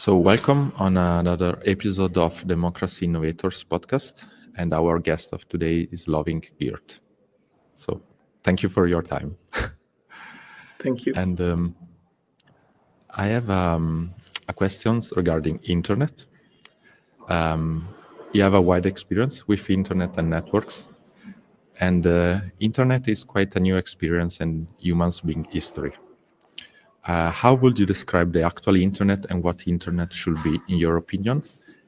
So, welcome on another episode of Democracy Innovators podcast. And our guest of today is Lovink Geert. So, thank you for your time. Thank you. And I have a questions regarding internet. You have a wide experience with internet and networks. And internet is quite a new experience in humans being history. How would you describe the actual internet and what internet should be, in your opinion?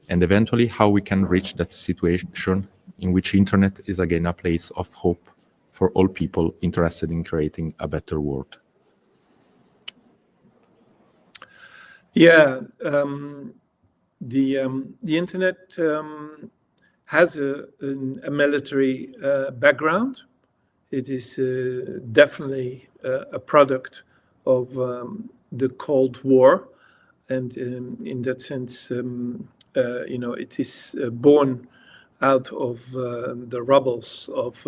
And eventually, how we can reach that situation in which internet is again a place of hope for all people interested in creating a better world? Yeah, the internet has a military background. It is definitely a product of the Cold War, and in that sense, it is born out of the rubbles of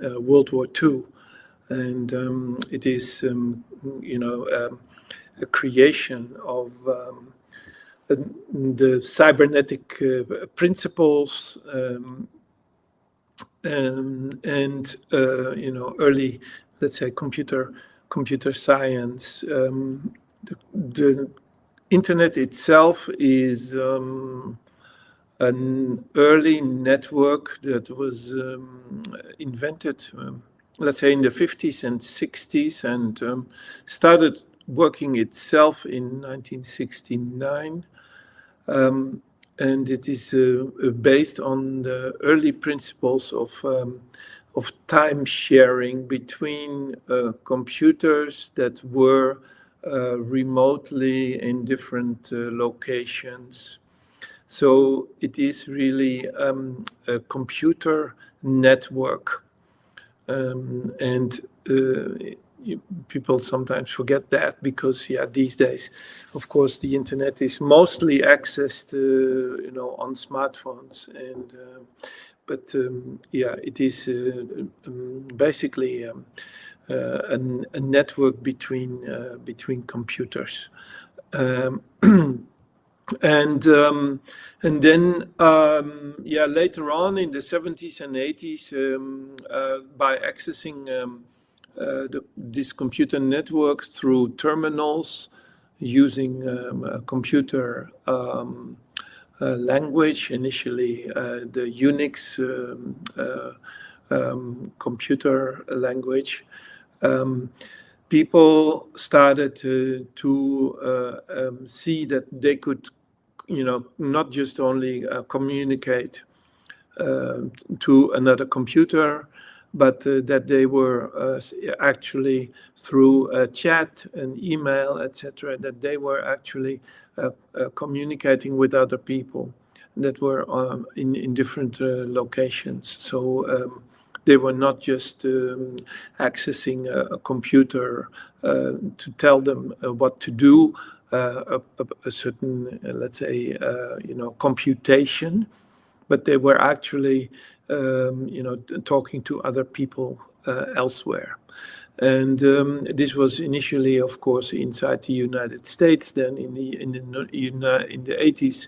World War II, and it is, a creation of the cybernetic principles and early, let's say, computer science. The internet itself is an early network that was invented, let's say, in the 50s and 60s, and started working itself in 1969. And it is based on the early principles of time sharing between computers that were remotely in different locations. So it is really a computer network, and people sometimes forget that because, these days, of course, the internet is mostly accessed, on smartphones, and it is basically a network between computers. And then later on in the 70s and 80s, by accessing this computer network through terminals using a computer language, initially the Unix computer language, people started to see that they could, not just only communicate to another computer, but that they were actually through chat and email, etc., that they were actually communicating with other people that were in different locations. So they were not just accessing a computer to tell them what to do, a certain, let's say, computation, but they were actually talking to other people elsewhere. And this was initially, of course, inside the United States. Then in the 80s,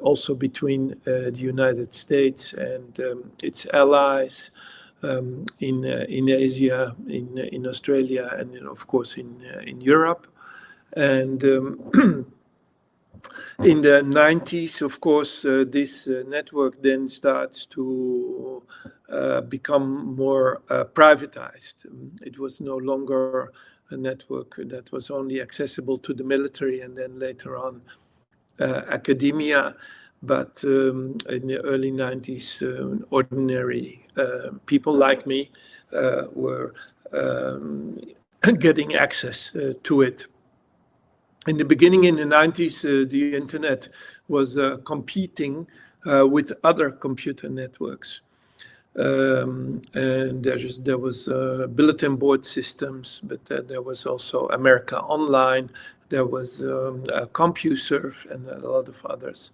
also between the United States and its allies in Asia, in Australia, and of course in Europe. And in the 90s, of course, this network then starts to become more privatized. It was no longer a network that was only accessible to the military and then later on academia. But in the early 90s, ordinary people like me were getting access to it. In the beginning, in the 90s, the internet was competing with other computer networks. And there was bulletin board systems, but there was also America Online, there was CompuServe, and a lot of others.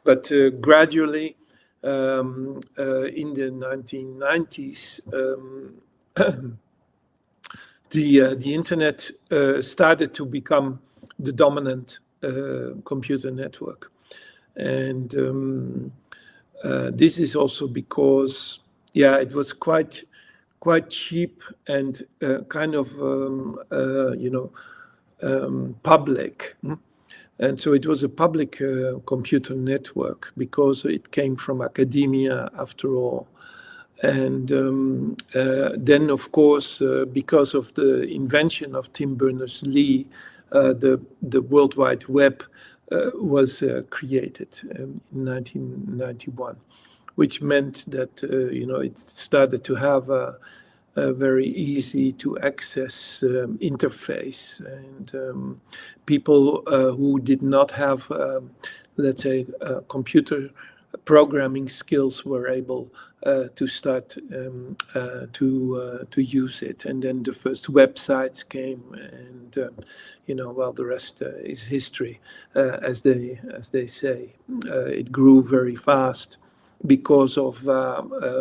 But gradually, in the 1990s, the internet started to become the dominant computer network. And this is also because, it was quite cheap and kind of public. And so it was a public computer network because it came from academia after all. And then, of course, because of the invention of Tim Berners-Lee, the World Wide Web was created in 1991, which meant that it started to have a very easy to access interface, and people who did not have, let's say, computer programming skills were able to start to use it. And then the first websites came, and the rest is history, as they say. It grew very fast because of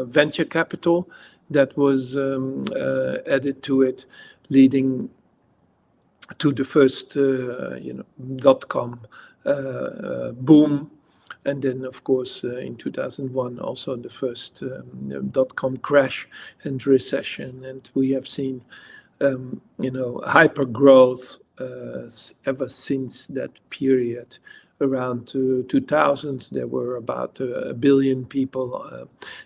venture capital that was added to it, leading to the first .com boom. And then, of course, in 2001, also the first .com crash and recession. And we have seen, hyper growth ever since that period. Around 2000, there were about 1 billion people,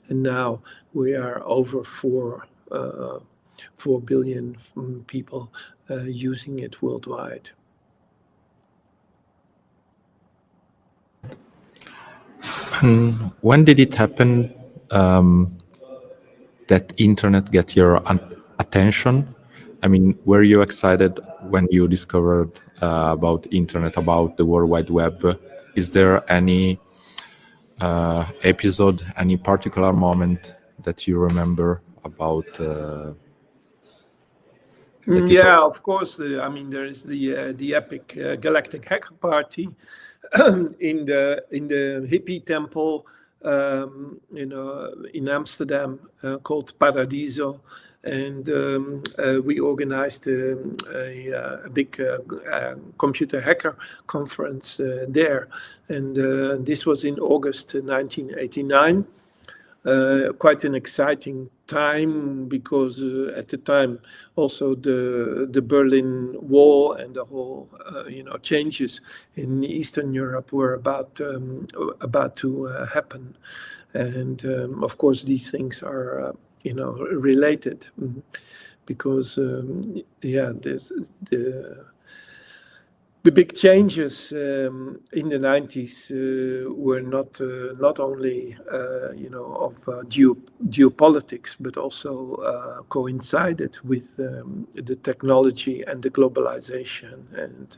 and now we are over 4 billion people using it worldwide. And when did it happen that internet get your attention? I mean, were you excited when you discovered about internet, about the World Wide Web? Is there any episode, any particular moment that you remember about? Of course. There is the epic Galactic Hacker Party in the hippie temple, in Amsterdam, called Paradiso. And we organized a big computer hacker conference there. And this was in August 1989. Quite an exciting time because at the time also the Berlin Wall and the whole changes in Eastern Europe were about to happen. And of course these things are related, because there's the big changes in the 90s were not only of geopolitics, but also coincided with the technology and the globalization. And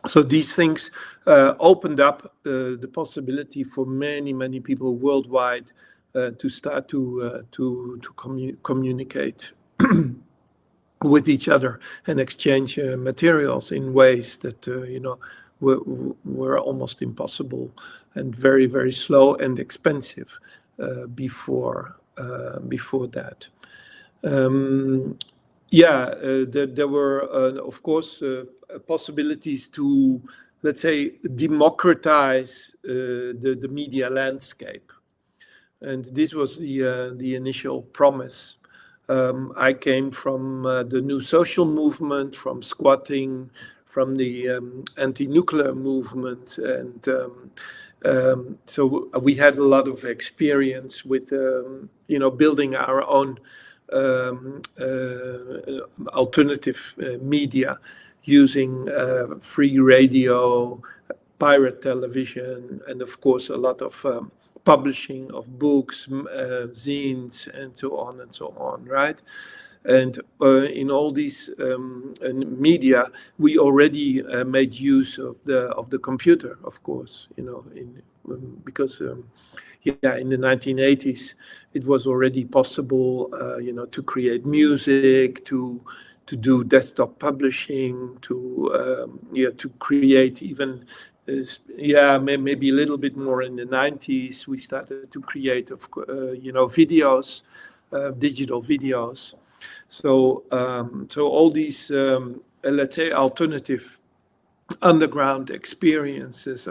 so these things opened up the possibility for many people worldwide to start to communicate with each other and exchange materials in ways that were almost impossible and very slow and expensive before that. There were of course possibilities to, let's say, democratize the media landscape, and this was the initial promise. I came from the new social movement, from squatting, from the anti-nuclear movement, and so we had a lot of experience with building our own alternative media, using free radio, pirate television, and of course a lot of publishing of books, zines, and so on, right? And in all these media, we already made use of the computer, of course, because in the 1980s it was already possible, to create music, to do desktop publishing, to create even. Maybe a little bit more in the 90s. We started to create, videos, digital videos. So all these, let's say, alternative underground experiences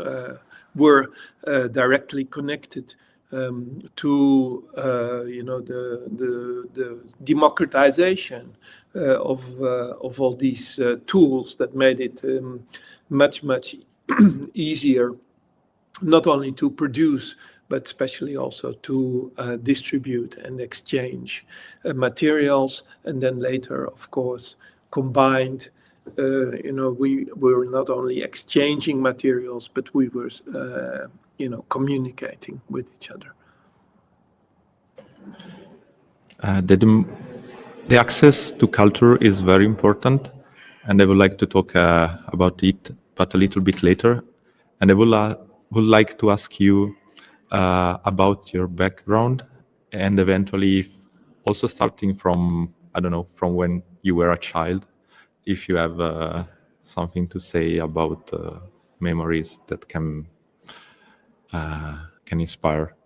were directly connected to the democratization of all these tools that made it much easier, not only to produce but especially also to distribute and exchange materials, and then later, of course, combined. We were not only exchanging materials, but we were communicating with each other. The access to culture is very important, and I would like to talk about it, but a little bit later. And I would like to ask you about your background, and eventually also starting from, I don't know, from when you were a child, if you have something to say about memories that can inspire,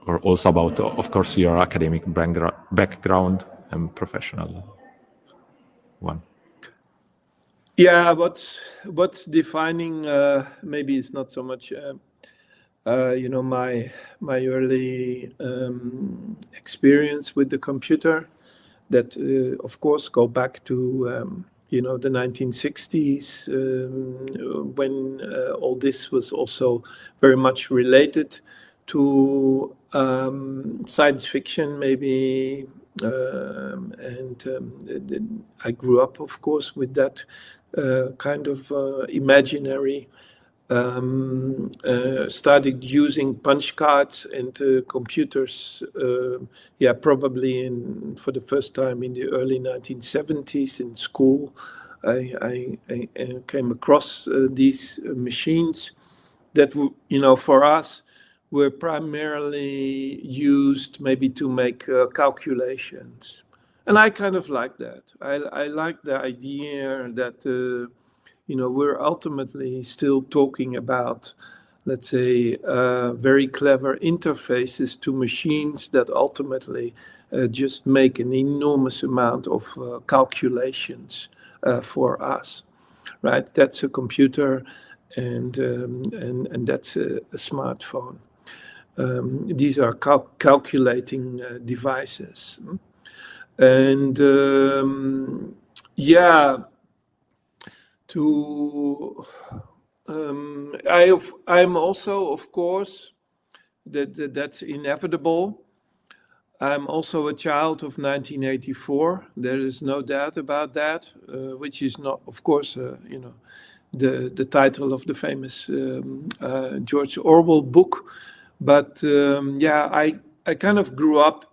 or also about, of course, your academic background and professional one. Yeah, what's defining maybe it's not so much my early experience with the computer, that of course go back to the 1960s, when all this was also very much related to science fiction, maybe, and I grew up, of course, with that kind of imaginary. Started using punch cards and computers, probably for the first time in the early 1970s in school. I came across these machines that, for us, were primarily used maybe to make calculations. And I kind of like that. I like the idea that we're ultimately still talking about, let's say, very clever interfaces to machines that ultimately just make an enormous amount of calculations for us, right? That's a computer, and that's a smartphone. These are calculating devices, and I'm also, of course, that's inevitable. I'm also a child of 1984. There is no doubt about that, which is not, of course, the title of the famous George Orwell book. But I kind of grew up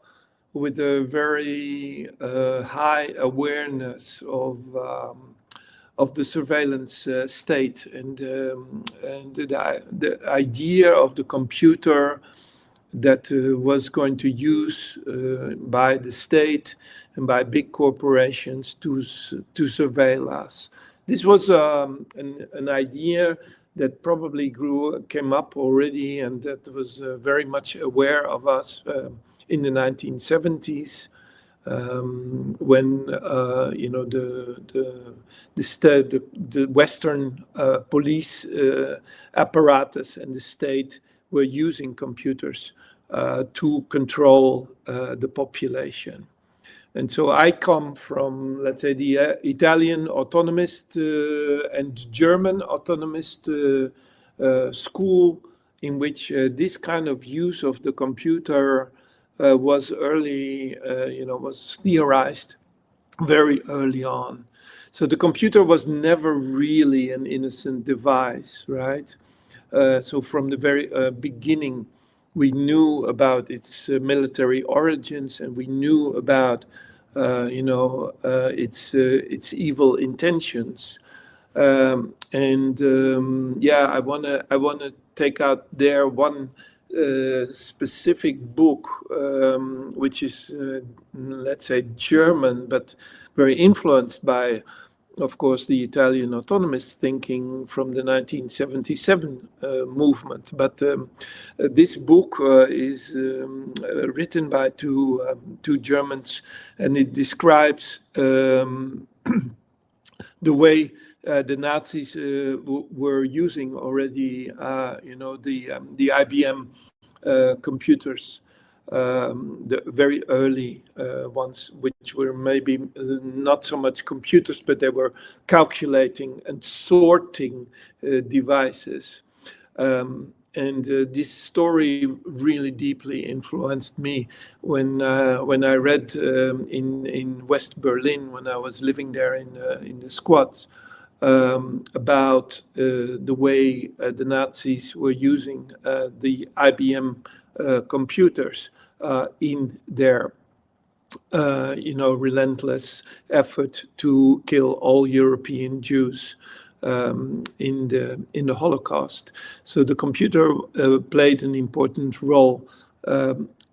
with a very high awareness of the surveillance state, and the idea of the computer that was going to use by the state and by big corporations to surveil us. This was an idea that probably came up already, and that was very much aware of us in the 1970s. When the Western police apparatus and the state were using computers to control the population. And so I come from, let's say, the Italian autonomist and German autonomist school, in which this kind of use of the computer was theorized very early on. So the computer was never really an innocent device, right? So from the very beginning, we knew about its military origins, and we knew about its evil intentions. I wanna take out there one specific book, which is, let's say, German, but very influenced by, of course, the Italian autonomist thinking from the 1977 movement. But this book is written by two Germans, and it describes the way the Nazis were using already, the IBM computers, the very early ones, which were maybe not so much computers, but they were calculating and sorting devices. And this story really deeply influenced me when I read in West Berlin, when I was living there in the squats, about the way the Nazis were using the IBM computers in their relentless effort to kill all European Jews in the Holocaust. So the computer played an important role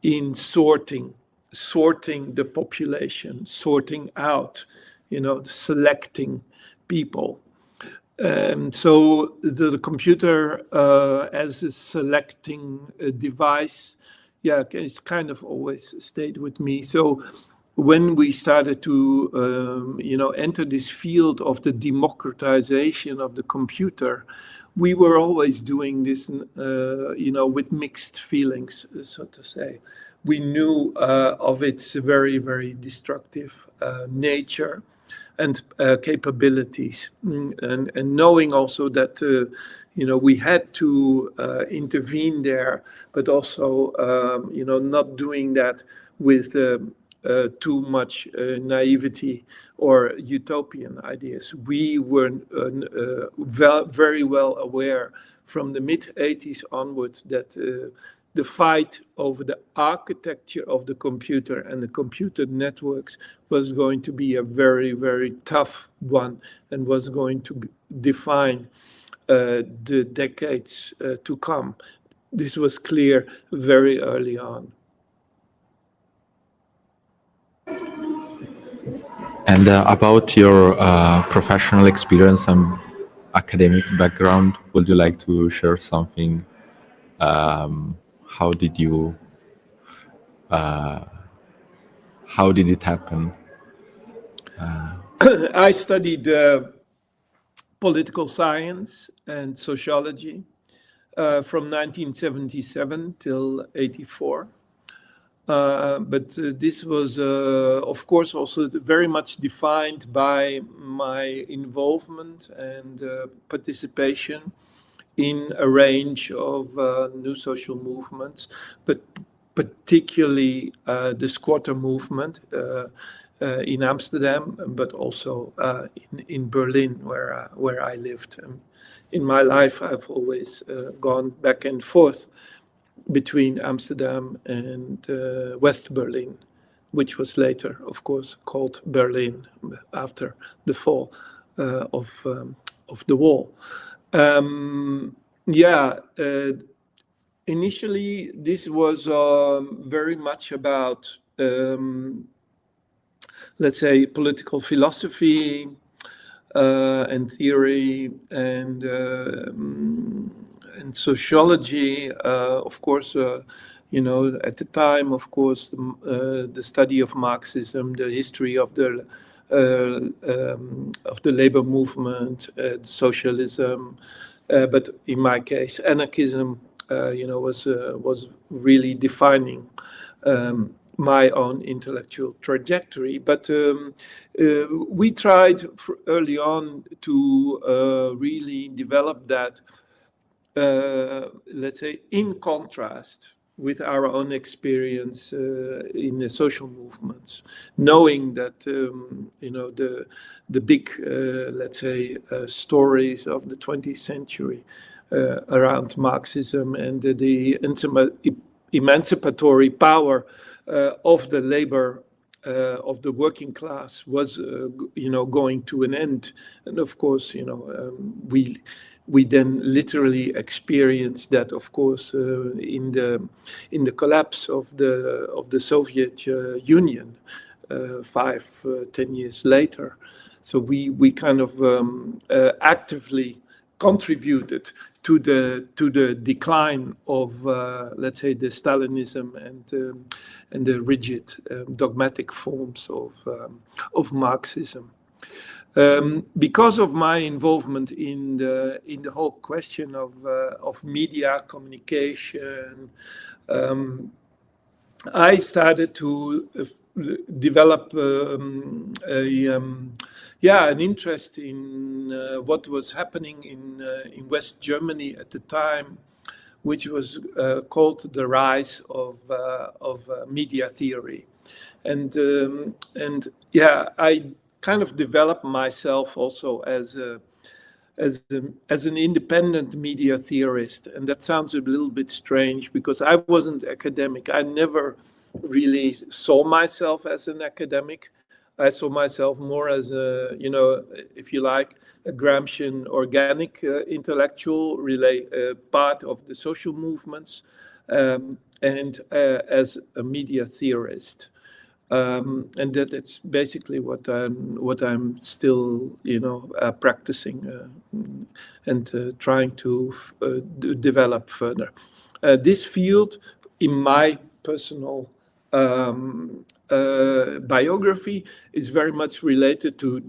in sorting the population, sorting out, selecting people. And so the computer as a selecting device, it's kind of always stayed with me. So when we started to enter this field of the democratization of the computer, we were always doing this with mixed feelings, so to say. We knew of its very, very destructive nature and capabilities, and knowing also that we had to intervene there, but also not doing that with too much naivety or utopian ideas. We were very well aware from the mid-80s onwards that the fight over the architecture of the computer and the computer networks was going to be a very, very tough one, and was going to define the decades to come. This was clear very early on. And about your professional experience and academic background, would you like to share something? How did it happen? I studied political science and sociology from 1977 till 84. But this was, of course, also very much defined by my involvement and participation in a range of new social movements, but particularly the squatter movement in Amsterdam, but also in Berlin, where I lived. In my life, I've always gone back and forth between Amsterdam and West Berlin, which was later, of course, called Berlin after the fall of the wall. Initially, this was very much about, let's say, political philosophy and theory and sociology. Of course, at the time, of course, the study of Marxism, the history of the labor movement, socialism, but in my case, anarchism, was really defining my own intellectual trajectory. But we tried early on to really develop that, let's say, in contrast with our own experience in the social movements, knowing that the big, let's say, stories of the 20th century around Marxism and the emancipatory power of the labor, of the working class was, going to an end. And of course, we then literally experienced that, of course, in the collapse of the Soviet Union 5-10 years later. So we kind of actively contributed to the decline of, let's say, the Stalinism and the rigid dogmatic forms of Marxism. Because of my involvement in the whole question of media communication, I started to develop an interest in what was happening in West Germany at the time, which was called the rise of media theory, and I kind of developed myself also as an independent media theorist. And that sounds a little bit strange because I wasn't academic. I never really saw myself as an academic. I saw myself more as a, if you like, a Gramscian organic intellectual, part of the social movements, and as a media theorist. And that's basically what I'm still, practicing and trying to develop further. This field, in my personal biography, is very much related to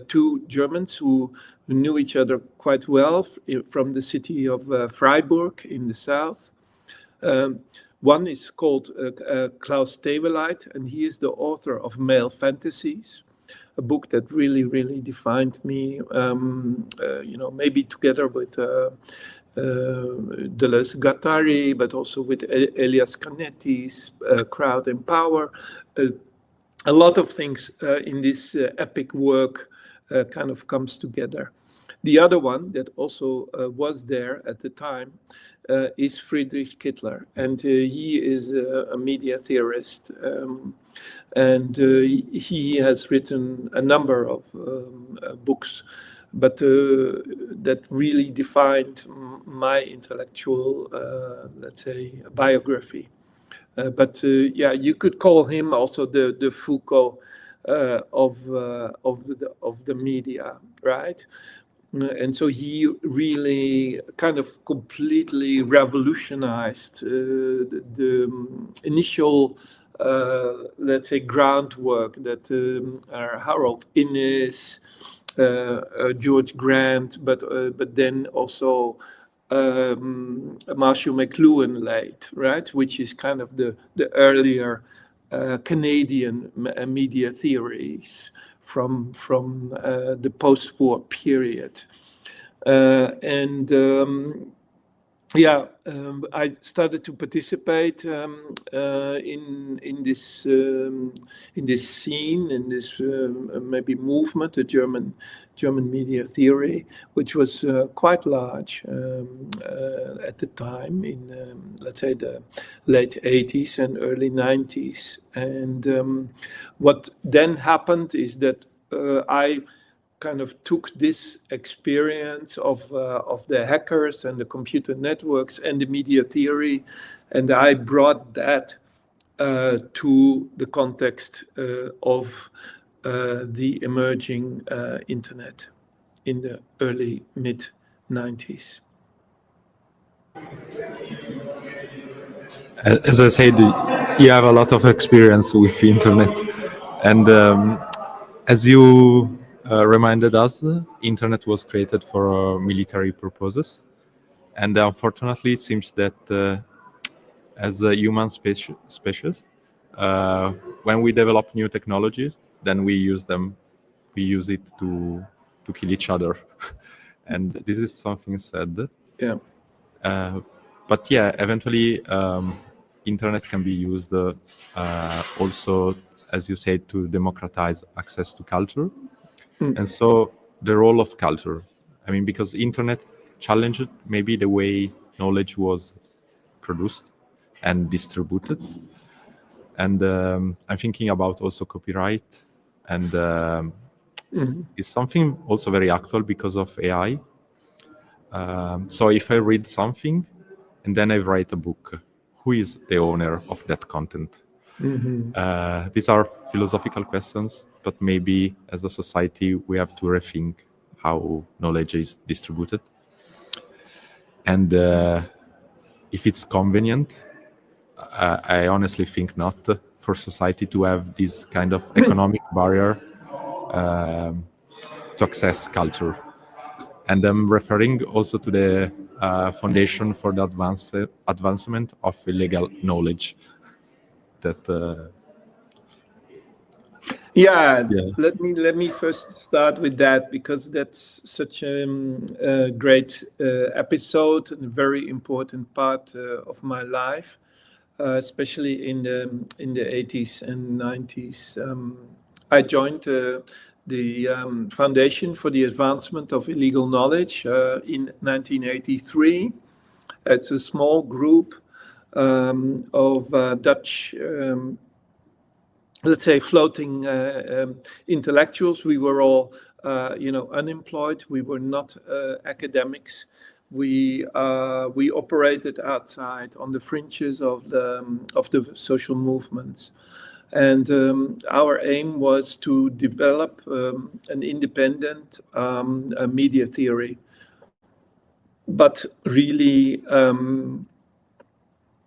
two Germans who knew each other quite well from the city of Freiburg in the south. One is called Klaus Teweleit, and he is the author of Male Fantasies, a book that really, really defined me, maybe together with Deleuze Guattari, but also with Elias Canetti's Crowd and Power. A lot of things in this epic work kind of comes together. The other one that also was there at the time is Friedrich Kittler, and he is a media theorist, and he has written a number of books, but that really defined my intellectual, let's say, biography. But you could call him also the Foucault of the media, right? And so he really kind of completely revolutionized the initial, let's say, groundwork that Harold Innis, George Grant, but then also Marshall McLuhan laid, right, which is kind of the earlier Canadian media theories from the post-war period, I started to participate in this scene, in this maybe movement, the German media theory, which was quite large at the time in let's say the late 80s and early 90s. And what then happened is that I kind of took this experience of the hackers and the computer networks and the media theory, and I brought that to the context of the emerging internet in the early mid-90s. As I said, you have a lot of experience with the internet, and as you reminded us, the internet was created for military purposes, and unfortunately it seems that as a human species, when we develop new technology, then we use it to kill each other. And this is something sad. Yeah. But yeah, eventually internet can be used also, as you said, to democratize access to culture. And so the role of culture, I mean, because internet challenged maybe the way knowledge was produced and distributed. And I'm thinking about also copyright, and it's something also very actual because of AI. So if I read something and then I write a book, who is the owner of that content? These are philosophical questions, but maybe as a society we have to rethink how knowledge is distributed. And if it's convenient, I honestly think not for society to have this kind of economic barrier to access culture. And I'm referring also to the Foundation for the Advancement of Illegal Knowledge. That Yeah, yeah. let me first start with that, because that's such a great episode and a very important part of my life, especially in the 80s and 90s. I joined the Foundation for the Advancement of Illegal Knowledge in 1983. It's a small group of Dutch, let's say, floating intellectuals. We were all, unemployed. We were not academics. We operated outside on the fringes of the social movements, and our aim was to develop an independent media theory, but really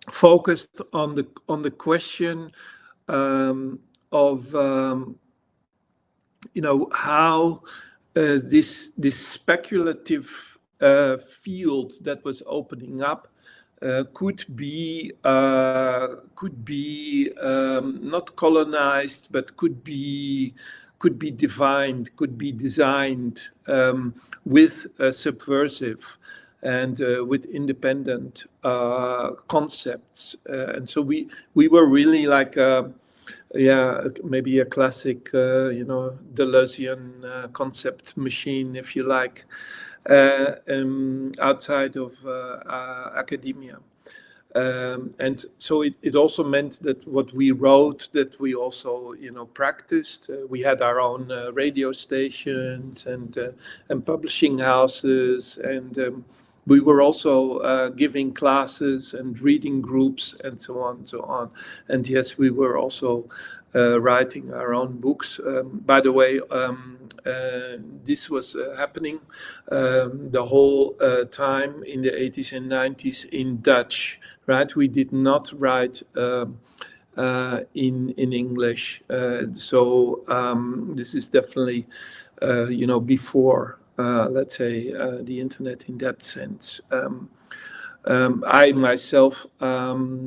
focused on the question of how this speculative field that was opening up could be not colonized, but could be defined, could be designed with subversive and with independent concepts. And so we were really like maybe a classic, Deleuzian concept machine, if you like, outside of academia. And so it also meant that what we wrote, that we also, practiced. We had our own radio stations and publishing houses, and we were also giving classes and reading groups and so on and so on. And yes, we were also writing our own books. By the way, this was happening the whole time in the 80s and 90s in Dutch, right? We did not write in English. So this is definitely, before, let's say, the internet in that sense. I myself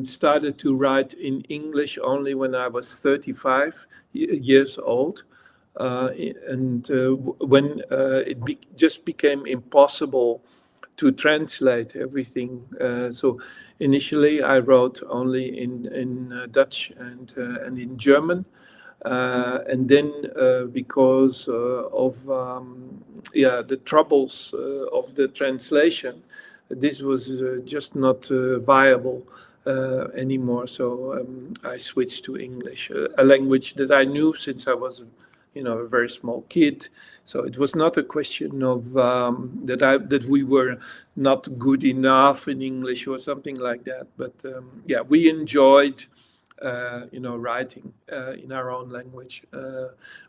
started to write in English only when I was 35 years old. And when it just became impossible to translate everything. So initially I wrote only in Dutch and in German. And then because of the troubles of the translation, this was just not viable anymore. So I switched to English, a language that I knew since I was, a very small kid. So it was not a question of that we were not good enough in English or something like that. But we enjoyed, writing in our own language,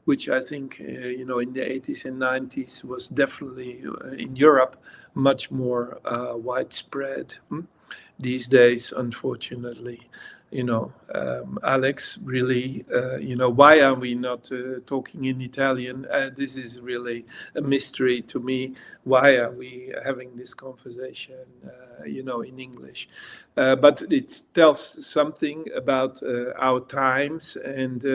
which I think, in the 80s and 90s was definitely in Europe much more widespread. These days, unfortunately, Alex, really, why are we not talking in Italian? This is really a mystery to me. Why are we having this conversation, in English? But it tells something about our times and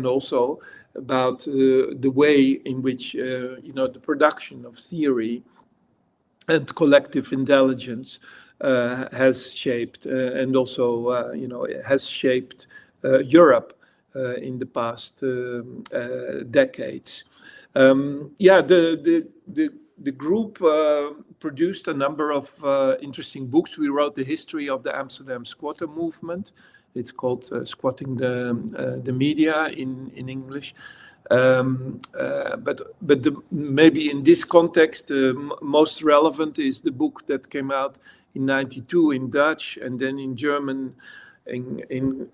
also about the way in which, the production of theory and collective intelligence has shaped and also, it has shaped Europe in the past decades. The group produced a number of interesting books. We wrote the history of the Amsterdam squatter movement. It's called Squatting the Media in English. But maybe in this context, most relevant is the book that came out in '92 in Dutch, and then in German, in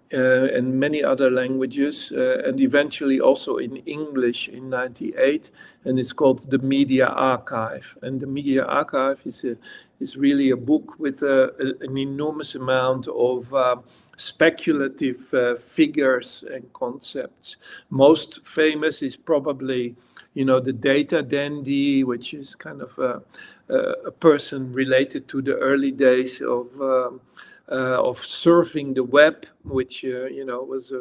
many other languages, and eventually also in English in '98. And it's called The Media Archive. And The Media Archive is really a book with an enormous amount of speculative figures and concepts. Most famous is probably, the data dandy, which is kind of a person related to the early days of surfing the web, which was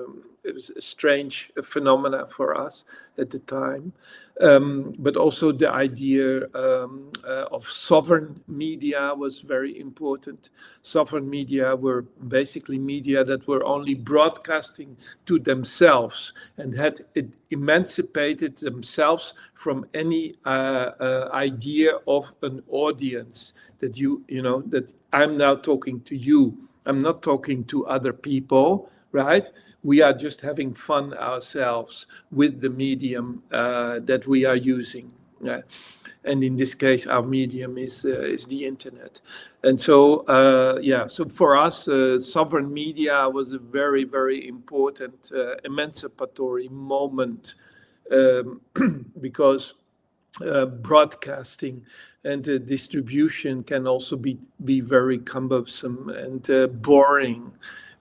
it was a strange phenomena for us at the time. But also the idea of sovereign media was very important. Sovereign media were basically media that were only broadcasting to themselves and had emancipated themselves from any idea of an audience, that that I'm now talking to you. I'm not talking to other people, right? We are just having fun ourselves with the medium that we are using. And in this case, our medium is the internet. And so, so for us, sovereign media was a very, very important emancipatory moment, because broadcasting and distribution can also be very cumbersome and boring.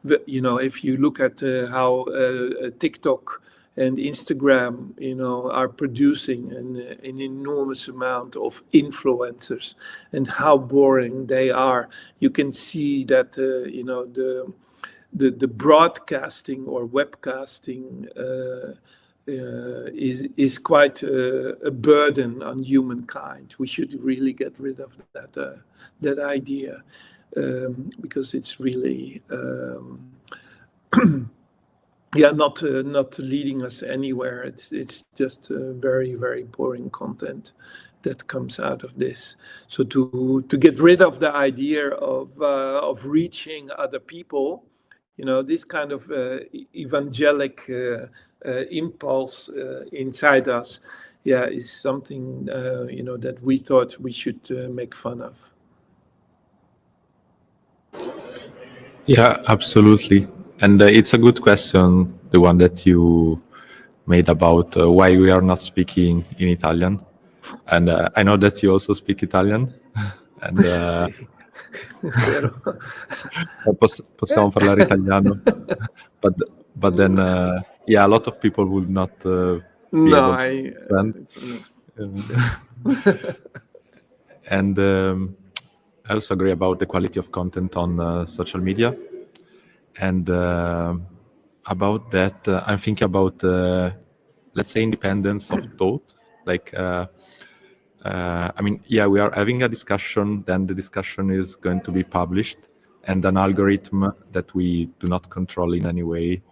If you look at how TikTok and Instagram, are producing an enormous amount of influencers, and how boring they are, you can see that the broadcasting or webcasting is quite a burden on humankind. We should really get rid of that idea, because it's really not leading us anywhere. It's just very, very boring content that comes out of this. So to get rid of the idea of reaching other people, this kind of evangelic impulse inside us, is something that we thought we should make fun of. Yeah, absolutely. And it's a good question, the one that you made about why we are not speaking in Italian. And I know that you also speak Italian. And possiamo parlare italiano. But then, a lot of people will not be able to understand. And I also agree about the quality of content on social media. And about that, I'm thinking about, let's say, independence of thought. Like, we are having a discussion, then the discussion is going to be published, and an algorithm that we do not control in any way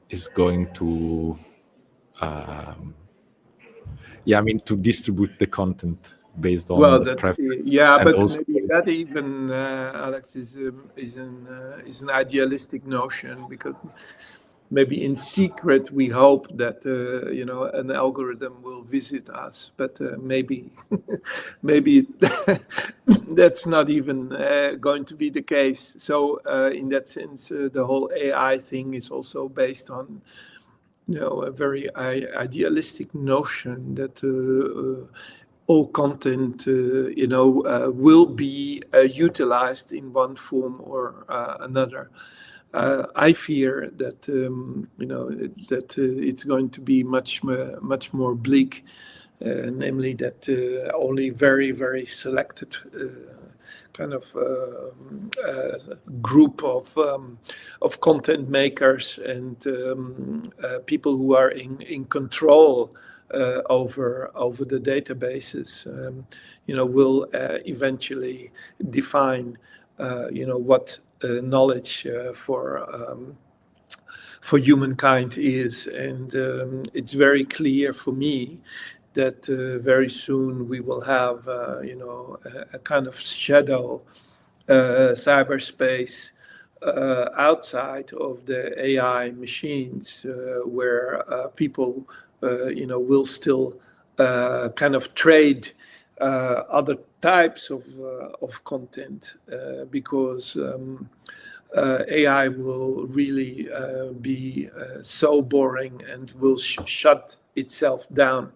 is going to, to distribute the content based on the preference. But also, maybe that even, Alex, is an idealistic notion, because maybe in secret we hope that an algorithm will visit us, but maybe that's not even going to be the case. So in that sense, the whole AI thing is also based on a very idealistic notion that all content will be utilized in one form or another. I fear that that it's going to be much more bleak, namely that only very, very selected kind of group of content makers and people who are in control over the databases, will eventually define what knowledge for humankind is. And it's very clear for me that very soon we will have a kind of shadow cyberspace outside of the AI machines, where people will still kind of trade other types of content, because AI will really be so boring and will shut itself down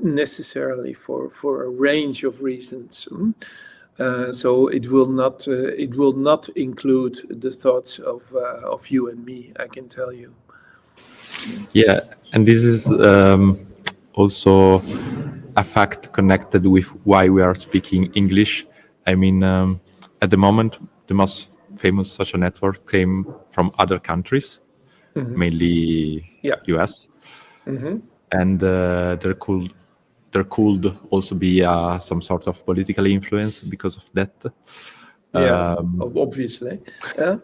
necessarily for a range of reasons. So it will not include the thoughts of you and me, I can tell you. Yeah, and this is also a fact connected with why we are speaking English. I mean, at the moment, the most famous social network came from other countries, mainly Yeah. US, and there could also be some sort of political influence because of that. Yeah. Obviously. Yeah.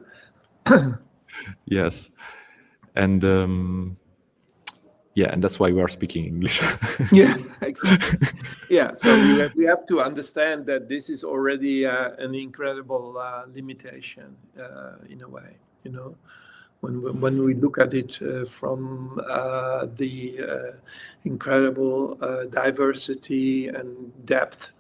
Yes, and yeah, and that's why we are speaking English. Yeah, exactly. Yeah, so we have to understand that this is already an incredible limitation in a way. You know, when we look at it from the incredible diversity and depth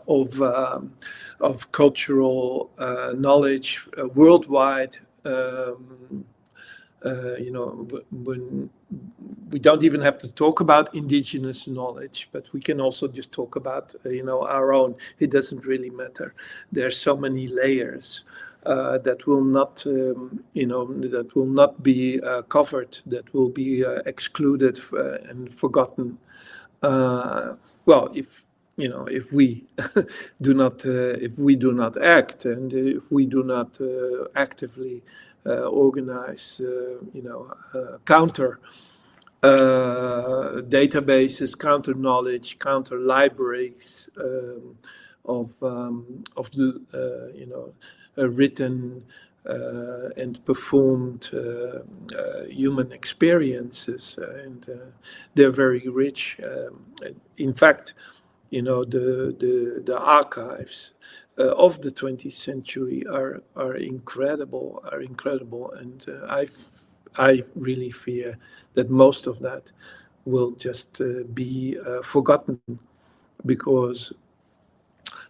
of cultural knowledge worldwide. When we don't even have to talk about indigenous knowledge, but we can also just talk about our own. It doesn't really matter. There's so many layers that will not that will not be covered, that will be excluded and forgotten. Well, if we if we do not act, and if we do not actively organize, counter databases, counter knowledge, counter libraries of the written and performed human experiences, and they're very rich. In fact, the archives of the 20th century are incredible, and I really fear that most of that will just be forgotten, because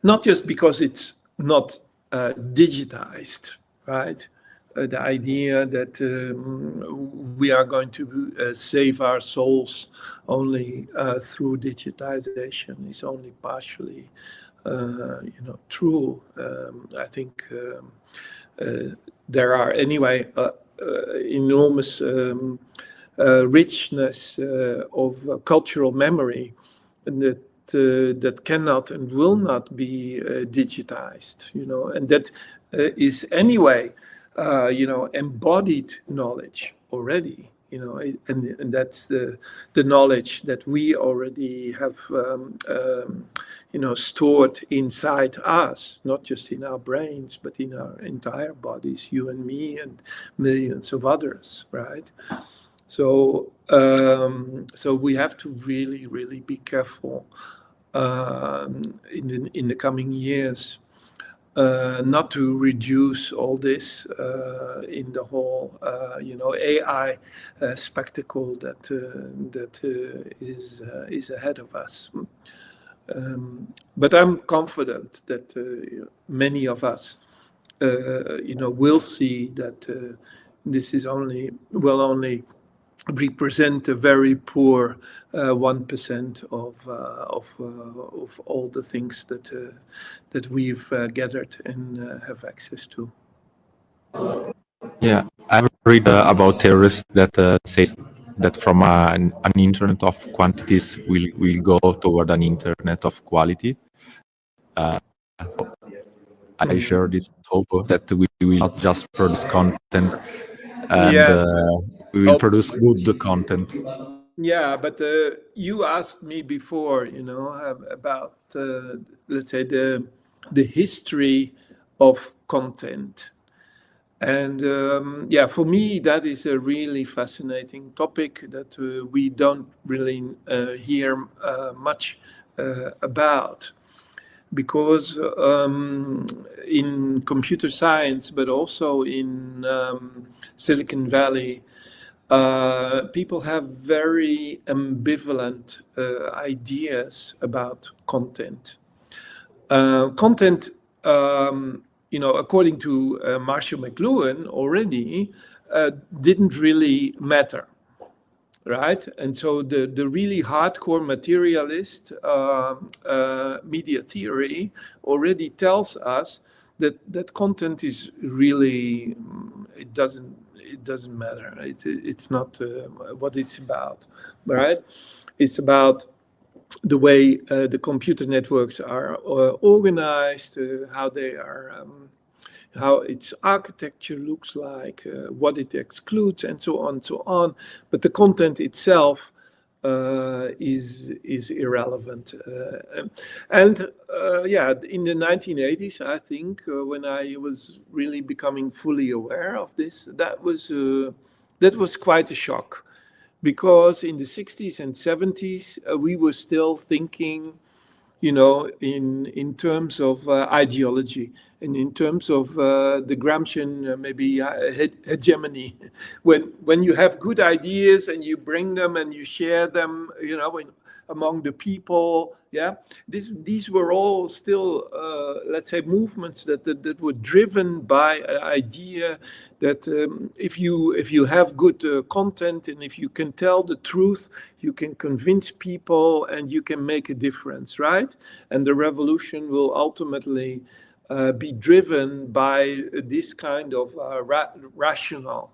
not just because it's not digitized, right? The idea that we are going to save our souls only through digitization is only partially, true. I think there are anyway enormous richness of cultural memory that that cannot and will not be digitized, and that is anyway, embodied knowledge already, and that's the knowledge that we already have, stored inside us, not just in our brains, but in our entire bodies, you and me and millions of others, right? So, so we have to really, really be careful in the coming years, not to reduce all this in the whole, AI spectacle that is ahead of us. But I'm confident that many of us, will see that this will only represent a very poor 1% of all the things that we've gathered and have access to. Yeah, I've read about theorists that says that from an internet of quantities, we'll go toward an internet of quality. I share this hope that we will not just produce content, and Yeah. we will produce good content. Yeah, but you asked me before, about let's say the history of content, and yeah, for me that is a really fascinating topic that we don't really hear much about, because in computer science, but also in Silicon Valley, people have very ambivalent ideas about content. Content, according to Marshall McLuhan already, didn't really matter, right? And so the really hardcore materialist media theory already tells us that content is really, it doesn't matter. It's not what it's about, right? It's about the way the computer networks are organized, how they are, how its architecture looks like, what it excludes, and so on, so on. But the content itself is irrelevant. Yeah, in the 1980s, I think, when I was really becoming fully aware of this, that was quite a shock, because in the 60s and 70s we were still thinking, in terms of ideology, and in terms of the Gramscian maybe hegemony. When you have good ideas and you bring them and you share them, among the people, yeah, these were all still, let's say, movements that were driven by an idea that if you have good content, and if you can tell the truth, you can convince people and you can make a difference, right? And the revolution will ultimately be driven by this kind of rational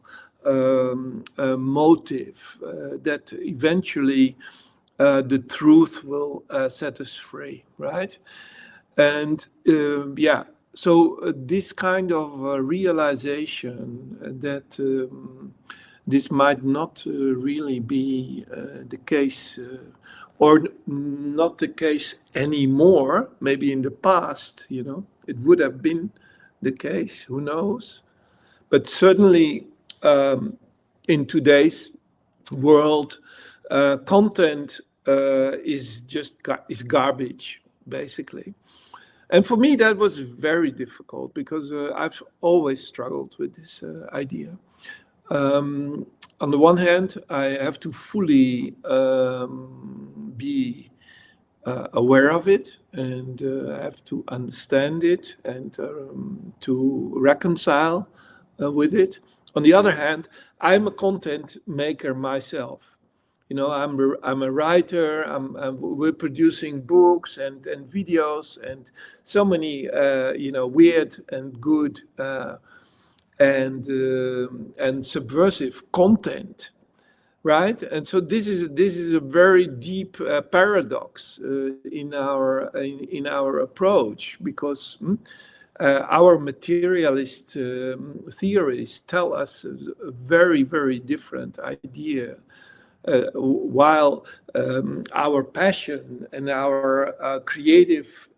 motive, that eventually the truth will set us free, right? And yeah, so this kind of realization that this might not really be the case, or not the case anymore. Maybe in the past, it would have been the case, who knows? But certainly in today's world, content is garbage, basically. And for me, that was very difficult, because I've always struggled with this idea. On the one hand, I have to fully be aware of it, and I have to understand it, and to reconcile with it. On the other hand, I'm a content maker myself. I'm a writer. We're producing books and videos and so many weird and good and subversive content, right? And so this is a very deep paradox in our approach, because our materialist theorists tell us a very, very different idea. While our passion and our creative,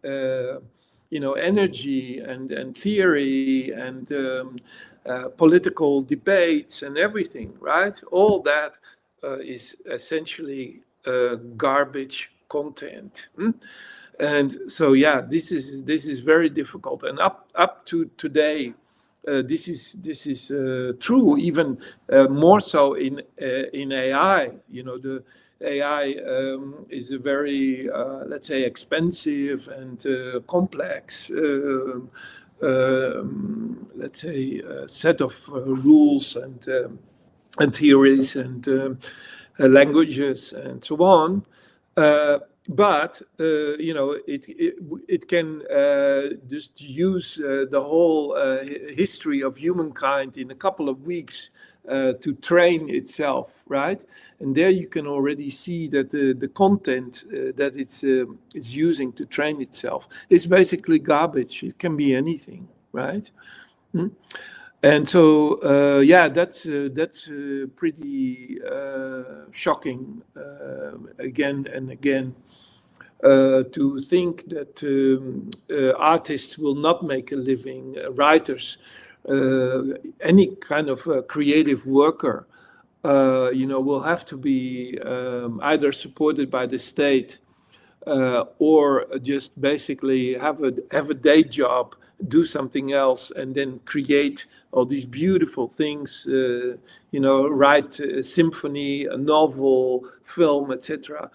energy and theory and political debates and everything, right? All that is essentially garbage content. And so, yeah, this is very difficult. And up to today, this is true, even more so in AI. The AI is a very, let's say, expensive and complex, let's say, set of rules and theories and languages and so on. But it can just use the whole history of humankind in a couple of weeks to train itself, right? And there you can already see that the content that it's using to train itself is basically garbage. It can be anything, right? And so, yeah, that's pretty shocking again and again. To think that artists will not make a living, writers, any kind of creative worker, will have to be either supported by the state or just basically have a day job, do something else, and then create all these beautiful things, write a symphony, a novel, film, etc.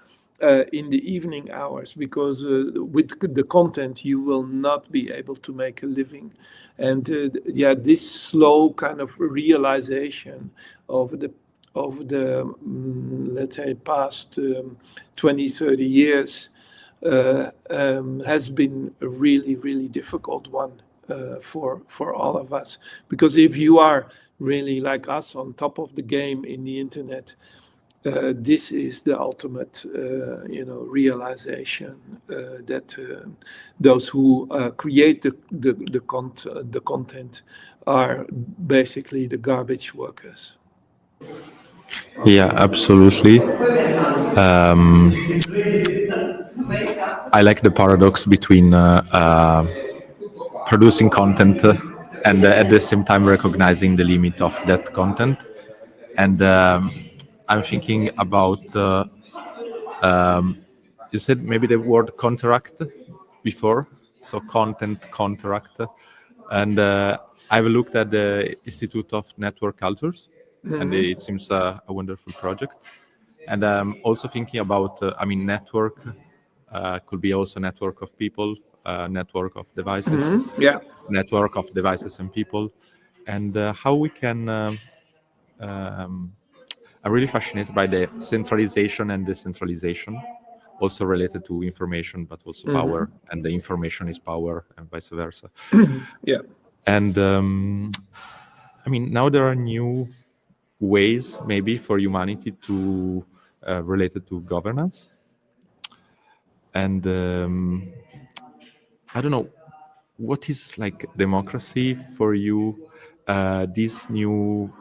In the evening hours, because with the content you will not be able to make a living. And this slow kind of realization of the let's say past 20, 30 years has been a really, really difficult one for all of us. Because if you are really like us on top of the game in the internet, this is the ultimate, realization that those who create the content are basically the garbage workers. Yeah, absolutely. I like the paradox between producing content and at the same time recognizing the limit of that content. And I'm thinking about, you said maybe the word contract before, so content contract. And I've looked at the Institute of Network Cultures, and it seems a wonderful project. And I'm also thinking about, network could be also network of people, network of devices, Yeah. network of devices and people, and how we can. I'm really fascinated by the centralization and decentralization, also related to information, but also power, and the information is power, and vice versa. Yeah. And now there are new ways, maybe, for humanity to related to governance, and I don't know what is like democracy for you. These new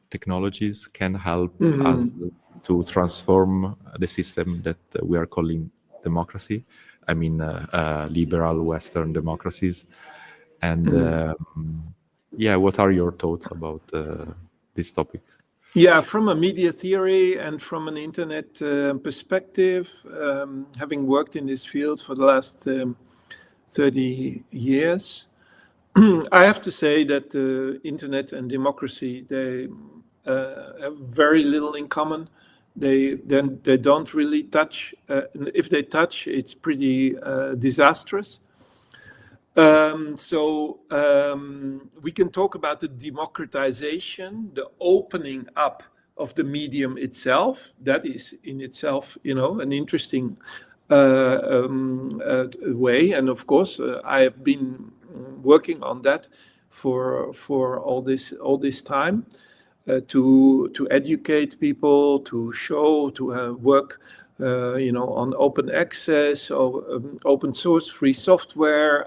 technologies can help us to transform the system that we are calling democracy. Liberal Western democracies. And what are your thoughts about this topic? Yeah, from a media theory and from an internet perspective, having worked in this field for the last 30 years, I have to say that the internet and democracy, they have very little in common. They don't really touch. If they touch, it's pretty disastrous. We can talk about the democratization, the opening up of the medium itself. That is in itself, an interesting way. And of course, I have been working on that for all this time, to educate people, to show, to work on open access, or open source free software,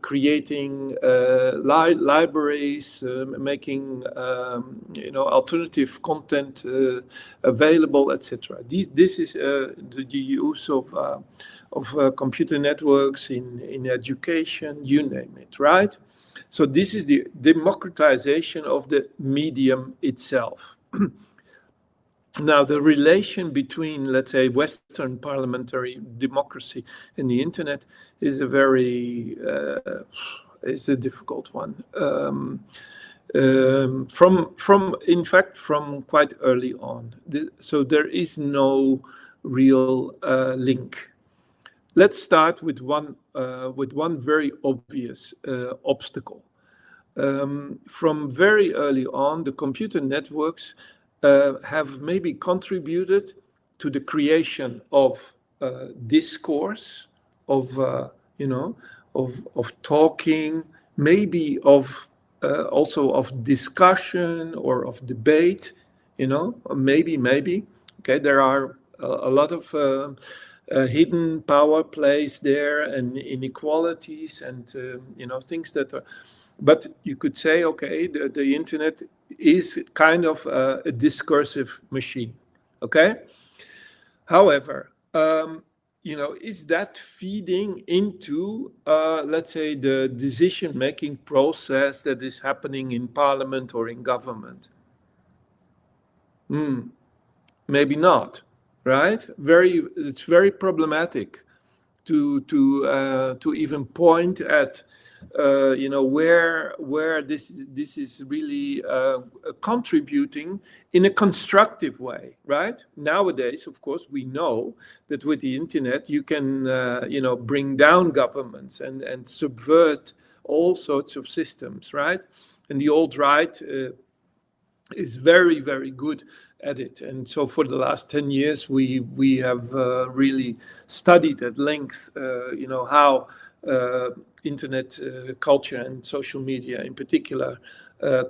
creating libraries, making alternative content available, etc. This is the use of computer networks in education, you name it, right? So this is the democratization of the medium itself. Now, the relation between, let's say, Western parliamentary democracy and the internet is a difficult one. From quite early on. So there is no real link. Let's start with one very obvious obstacle. From very early on, the computer networks have maybe contributed to the creation of discourse, of talking, maybe of also of discussion or of debate. Maybe. Okay, there are a lot of hidden power plays there, and inequalities, and things that are. But you could say, okay, the internet is kind of a discursive machine. Okay. However, is that feeding into, let's say, the decision-making process that is happening in parliament or in government? Maybe not, right? It's very problematic to even point at, where this is really contributing in a constructive way, right? Nowadays, of course, we know that with the internet you can bring down governments and subvert all sorts of systems, right? And the alt-right is very, very good at it. And so for the last 10 years, we have really studied at length, how internet culture and social media in particular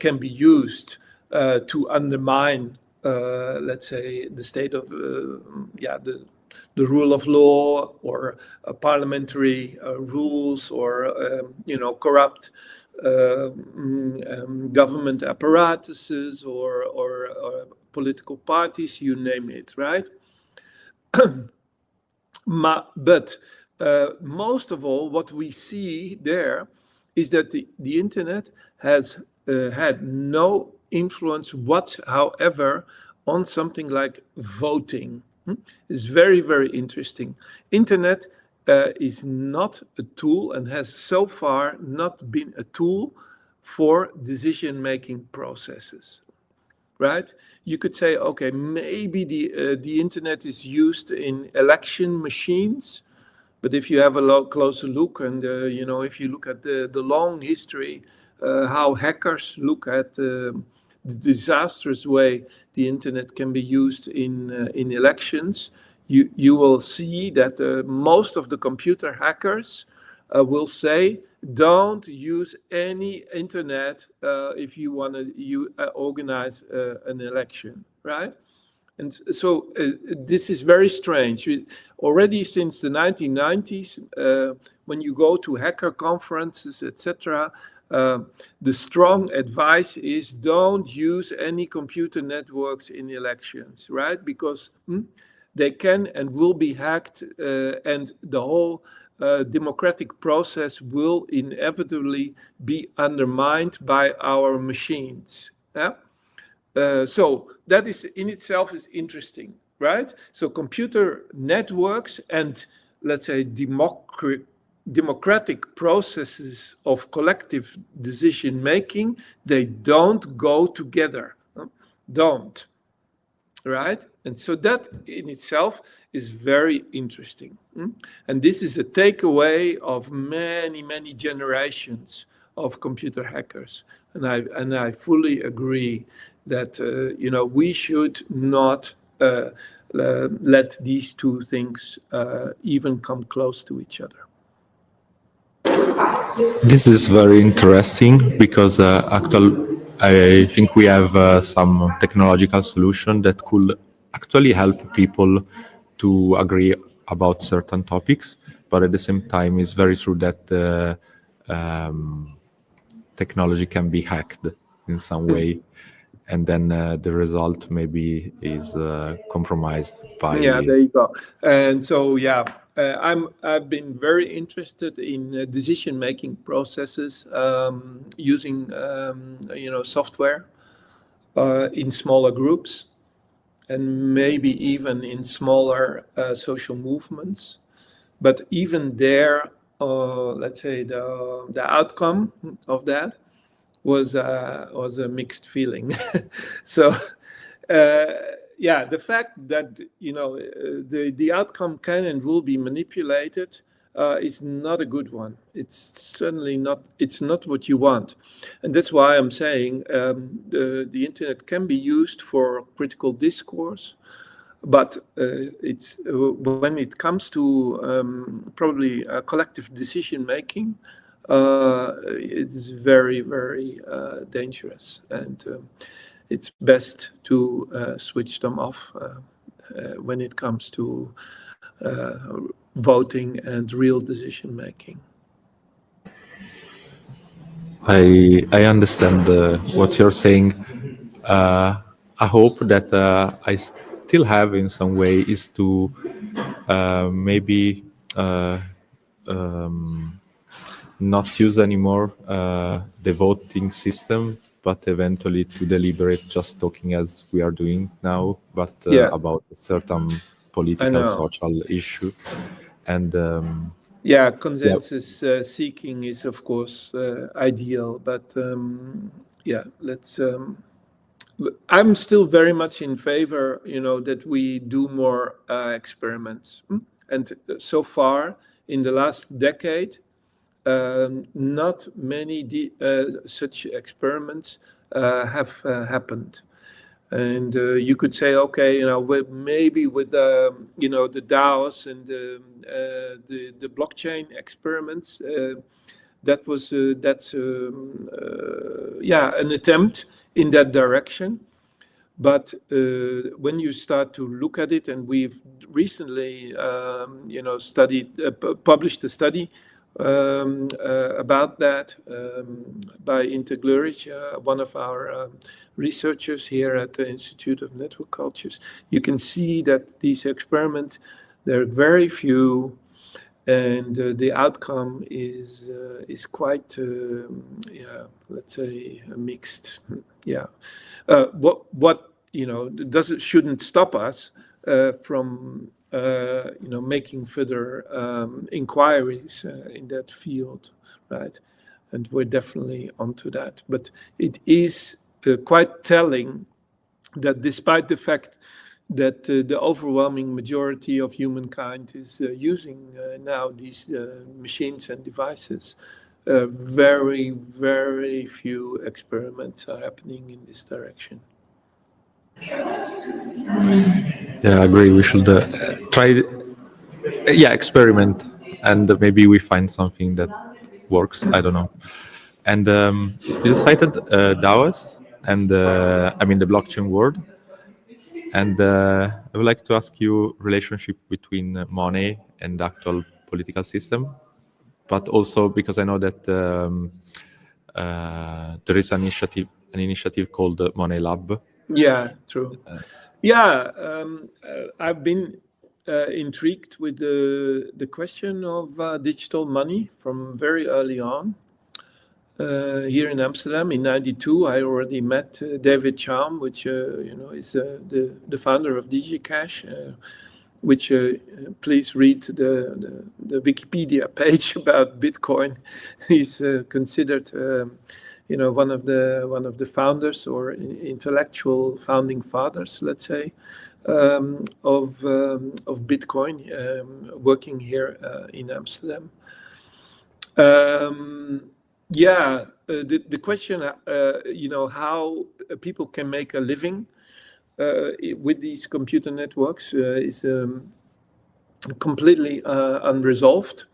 can be used to undermine, let's say, the state of the rule of law, or parliamentary rules, or corrupt government apparatuses, or political parties, you name it, right? But most of all, what we see there is that the internet has had no influence whatsoever on something like voting. It's very, very interesting. Internet is not a tool, and has so far not been a tool for decision-making processes. Right? You could say, okay, maybe the internet is used in election machines, but if you have a closer look, and if you look at the long history, how hackers look at the disastrous way the internet can be used in elections, you will see that most of the computer hackers will say, don't use any internet if you want to organize an election, right? And so this is very strange. Already since the 1990s, when you go to hacker conferences, etc., the strong advice is don't use any computer networks in elections, right? Because they can and will be hacked, and the whole democratic process will inevitably be undermined by our machines. Yeah? So that is in itself is interesting, right? So computer networks and, let's say, democratic processes of collective decision making, they don't go together. Don't. Right? And so that in itself is very interesting. And this is a takeaway of many, many generations of computer hackers. And I fully agree that we should not let these two things even come close to each other. This is very interesting because I think we have some technological solution that could actually help people to agree about certain topics, but at the same time, it's very true that technology can be hacked in some way, and then the result maybe is compromised by. Yeah, there you go. And so I've been very interested in decision-making processes using software in smaller groups, and maybe even in smaller social movements. But even there, let's say the outcome of that was a mixed feeling. So. The fact that the outcome can and will be manipulated is not a good one. It's certainly not. It's not what you want, and that's why I'm saying the internet can be used for critical discourse, but it's when it comes to probably collective decision making, it's very, very dangerous, and it's best to switch them off when it comes to voting and real decision making. I understand what you're saying. I hope that I still have in some way is to maybe not use anymore the voting system, but eventually to deliberate just talking as we are doing now, but about a certain political, social issue. And consensus seeking is, of course, ideal, but let's. I'm still very much in favor, that we do more experiments. And so far, in the last decade, not many such experiments have happened. And you could say, okay, maybe with the DAOs and the blockchain experiments, that's an attempt in that direction. But when you start to look at it, and we've recently, published a study about that by Inter Glurich, one of our researchers here at the Institute of Network Cultures. You can see that these experiments, there are very few, and the outcome is quite, let's say, mixed. Yeah. What shouldn't stop us from making further inquiries in that field, right? And we're definitely onto that. But it is quite telling that despite the fact that the overwhelming majority of humankind is using now these machines and devices, very, very few experiments are happening in this direction. Yeah, I agree. We should try, experiment, and maybe we find something that works. I don't know. And you cited DAOs and the blockchain world. And I would like to ask you relationship between money and the actual political system, but also because I know that there is an initiative called Money Lab. Yeah, true. Yeah, I've been intrigued with the question of digital money from very early on. Here in Amsterdam in '92, I already met David Chaum, which is the founder of DigiCash, which please read the Wikipedia page about Bitcoin. He's considered one of the founders or intellectual founding fathers, let's say, of Bitcoin, working here in Amsterdam. The question, how people can make a living with these computer networks is completely unresolved.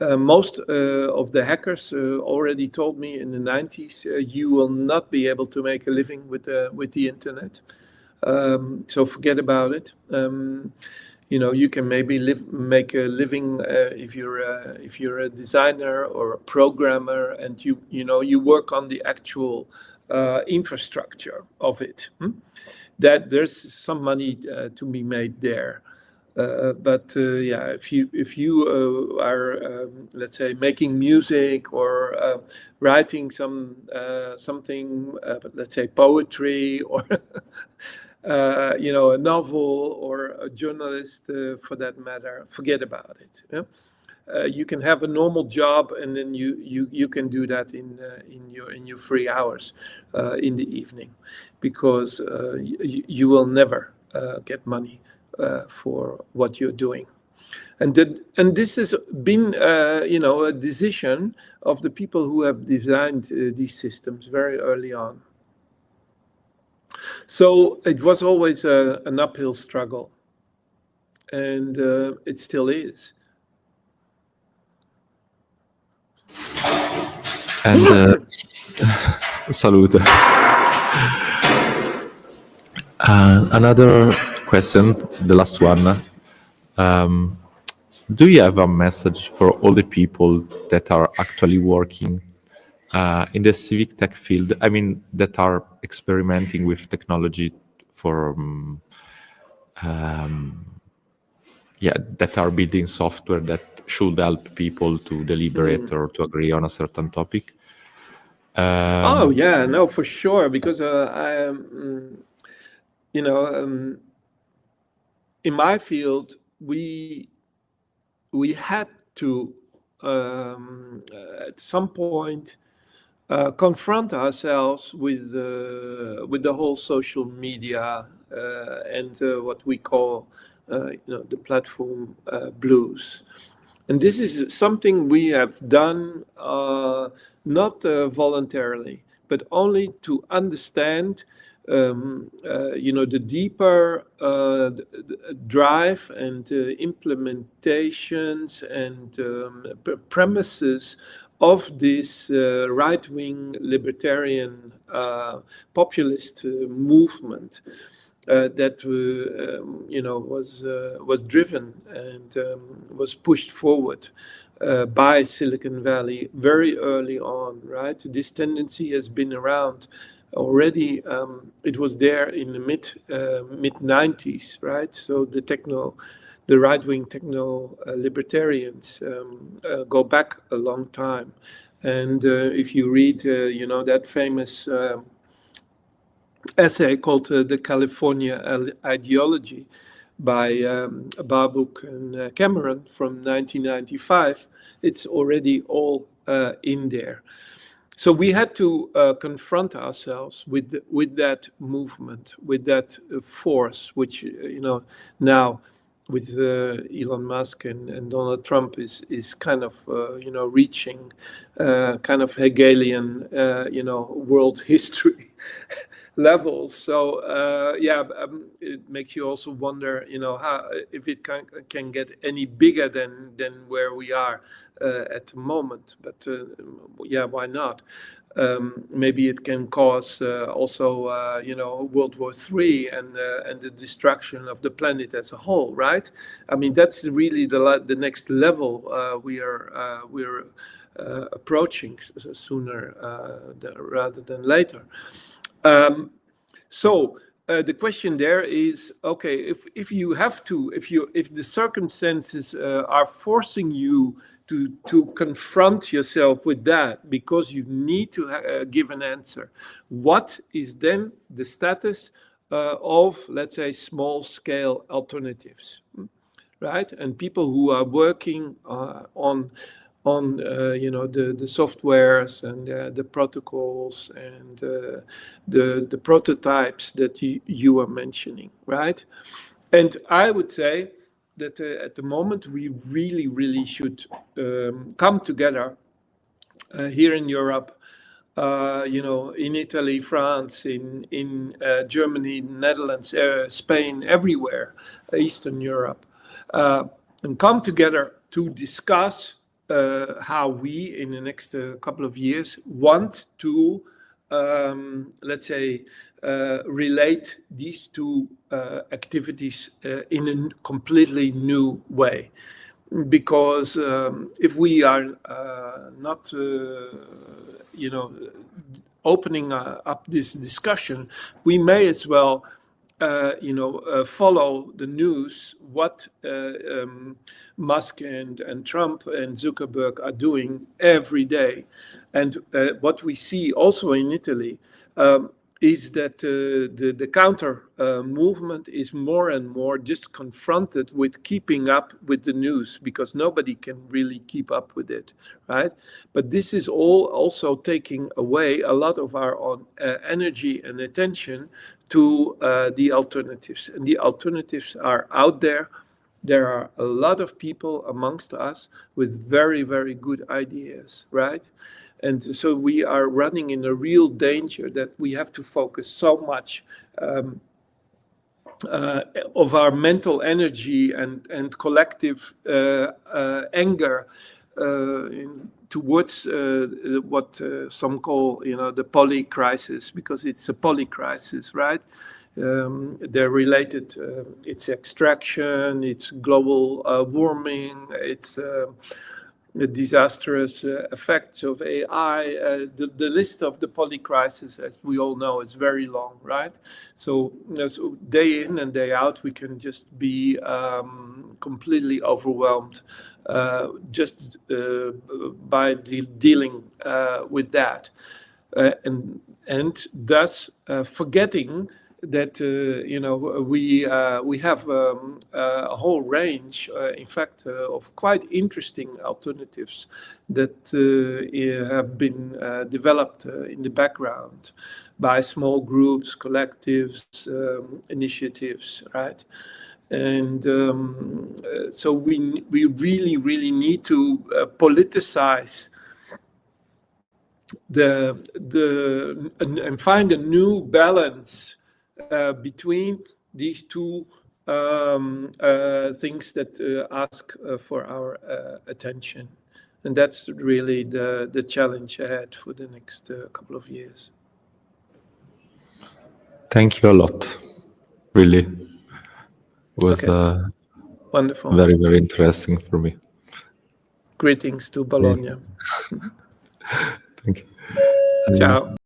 Most of the hackers already told me in the 90s, you will not be able to make a living with the internet. So forget about it. You can maybe make a living if you're a designer or a programmer, and you work on the actual infrastructure of it. That there's some money to be made there. But if you are let's say making music or writing something, let's say poetry or a novel or a journalist for that matter, forget about it. Yeah? You can have a normal job, and then you can do that in your free hours in the evening, because you will never get money for what you're doing. And this has been a decision of the people who have designed these systems very early on. So it was always an uphill struggle, and it still is. And salute. Another question, the last one. Do you have a message for all the people that are actually working in the civic tech field? I mean, that are experimenting with technology for, that are building software that should help people to deliberate or to agree on a certain topic? No, for sure, because in my field, we had to at some point confront ourselves with the whole social media and what we call the platform blues. And this is something we have done not voluntarily, but only to understand the deeper drive and implementations and premises of this right-wing libertarian populist movement that was driven and was pushed forward by Silicon Valley very early on, right? This tendency has been around already. It was there in the mid 90s, right? So the right-wing techno libertarians go back a long time. And if you read, that famous essay called The California Ideology by Barbuk and Cameron from 1995, it's already all in there. So we had to confront ourselves with that movement, with that force, which now with Elon Musk and Donald Trump is kind of reaching kind of Hegelian world history levels. So it makes you also wonder how if it can get any bigger than where we are at the moment. But why not? Maybe it can cause also World War III and the destruction of the planet as a whole, right? I mean, that's really the next level we're approaching sooner rather than later. So the question there is, okay, if the circumstances are forcing you to confront yourself with that because you need to give an answer, what is then the status of, let's say, small scale alternatives, right? And people who are working on the softwares and the protocols and the prototypes that you are mentioning, right? And I would say that at the moment we really should come together here in Europe, in Italy, France, in Germany, Netherlands, Spain, everywhere, Eastern Europe, and come together to discuss how we, in the next couple of years, want to, let's say, relate these two activities in a completely new way. Because if we are not, opening up this discussion, we may as well follow the news, what Musk and Trump and Zuckerberg are doing every day. And what we see also in Italy is that the counter movement is more and more just confronted with keeping up with the news, because nobody can really keep up with it, right? But this is all also taking away a lot of our own energy and attention to the alternatives. And the alternatives are out there. There are a lot of people amongst us with very, very good ideas, right? And so we are running in a real danger that we have to focus so much of our mental energy and collective anger towards what some call, the poly crisis, because it's a poly crisis, right? They're related. It's extraction, it's global warming, it's the disastrous effects of AI. The list of the poly crisis, as we all know, is very long, right? So day in and day out, we can just be completely overwhelmed just by dealing with that, and thus forgetting that we have a whole range, in fact, of quite interesting alternatives that have been developed in the background by small groups, collectives, initiatives, right? And so we really need to politicize and find a new balance between these two things that ask for our attention. And that's really the challenge ahead for the next couple of years. Thank you a lot. Really, it was wonderful. Very, very interesting for me. Greetings to Bologna. Thank you. Ciao.